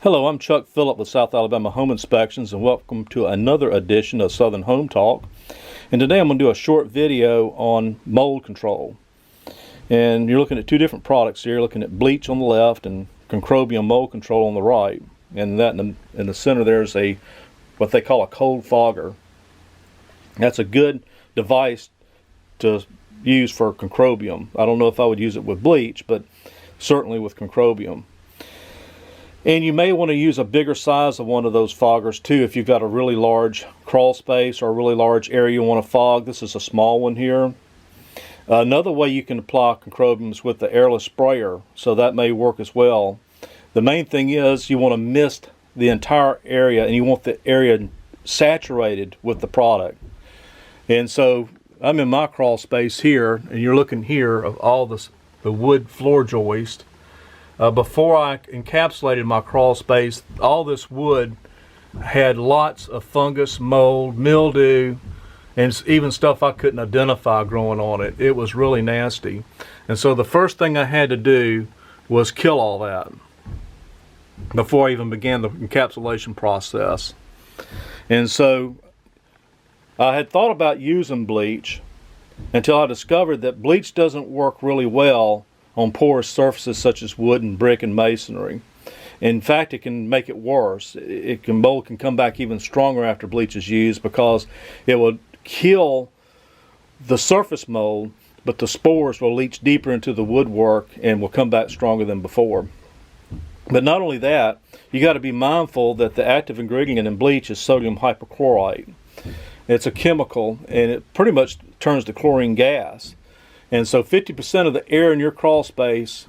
Hello, I'm Chuck Phillip with South Alabama Home Inspections, and welcome to another edition of Southern Home Talk. And today I'm going to do a short video on mold control. And you're looking at two different products here. You're looking at Bleach on the left and Concrobium mold control on the right. And that in the center there's what they call a cold fogger. That's a good device to use for Concrobium. I don't know if I would use it with Bleach, but certainly with Concrobium. And you may want to use a bigger size of one of those foggers too if you've got a really large crawl space or a really large area you want to fog. This is a small one here. Another way you can apply Concrobium is with the airless sprayer, so that may work as well. The main thing is you want to mist the entire area, and you want the area saturated with the product. And so I'm in my crawl space here, and you're looking here of all the wood floor joist. Before I encapsulated my crawl space, all this wood had lots of fungus, mold, mildew, and even stuff I couldn't identify growing on it. It was really nasty. And so the first thing I had to do was kill all that before I even began the encapsulation process. And so I had thought about using bleach until I discovered that bleach doesn't work really well on porous surfaces such as wood and brick and masonry. In fact, it can make it worse. Mold can come back even stronger after bleach is used because it will kill the surface mold, but the spores will leach deeper into the woodwork and will come back stronger than before. But not only that, you got to be mindful that the active ingredient in bleach is sodium hypochlorite. It's a chemical, and it pretty much turns to chlorine gas. And so 50% of the air in your crawl space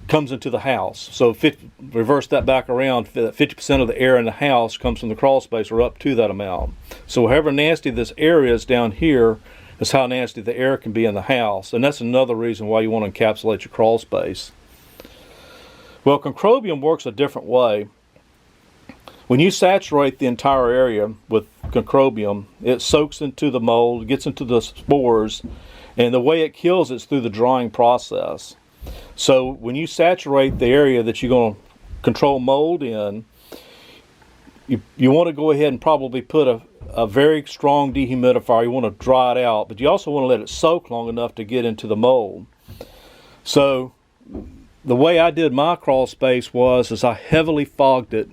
comes into the house. So reverse that back around, 50% of the air in the house comes from the crawl space, or up to that amount. So however nasty this air is down here is how nasty the air can be in the house. And that's another reason why you want to encapsulate your crawl space. Well, Concrobium works a different way. When you saturate the entire area with Concrobium, it soaks into the mold, gets into the spores, and the way it kills it's through the drying process. So when you saturate the area that you're going to control mold in, you want to go ahead and probably put a very strong dehumidifier. You want to dry it out, but you also want to let it soak long enough to get into the mold. So the way I did my crawl space was I heavily fogged it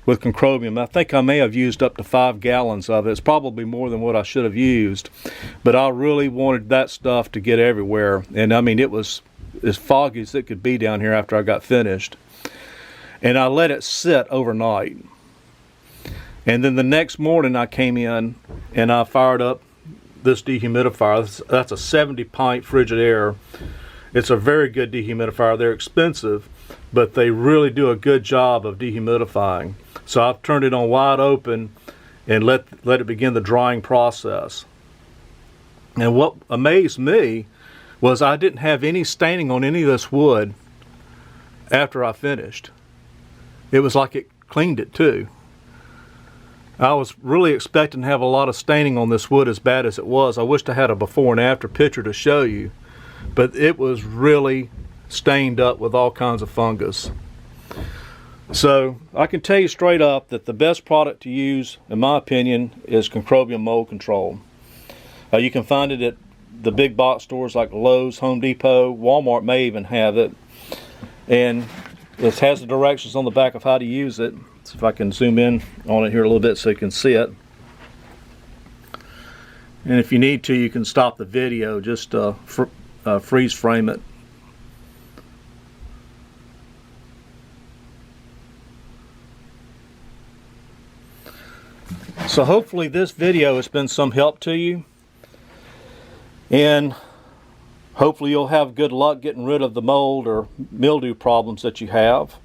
with Concrobium. I think I may have used up to 5 gallons of it. It's probably more than what I should have used, but I really wanted that stuff to get everywhere. And I mean, it was as foggy as it could be down here after I got finished. And I let it sit overnight. And then the next morning I came in and I fired up this dehumidifier. That's a 70-pint Frigidaire. It's a very good dehumidifier. They're expensive, but they really do a good job of dehumidifying. So I've turned it on wide open and let it begin the drying process. And what amazed me was I didn't have any staining on any of this wood after I finished. It was like it cleaned it too. I was really expecting to have a lot of staining on this wood, as bad as it was. I wished I had a before and after picture to show you, but it was really stained up with all kinds of fungus. So I can tell you straight up that the best product to use, in my opinion, is Concrobium mold control. You can find it at the big box stores like Lowe's, Home Depot, Walmart may even have it. And it has the directions on the back of how to use it. So if I can zoom in on it here a little bit so you can see it. And if you need to, you can stop the video, just freeze frame it. So hopefully this video has been some help to you, and hopefully you'll have good luck getting rid of the mold or mildew problems that you have.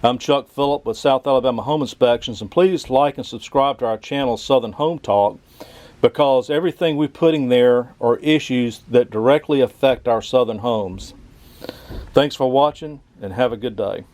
I'm Chuck Phillip with South Alabama Home Inspections, and please like and subscribe to our channel Southern Home Talk, because everything we're putting there are issues that directly affect our southern homes. Thanks for watching, and have a good day.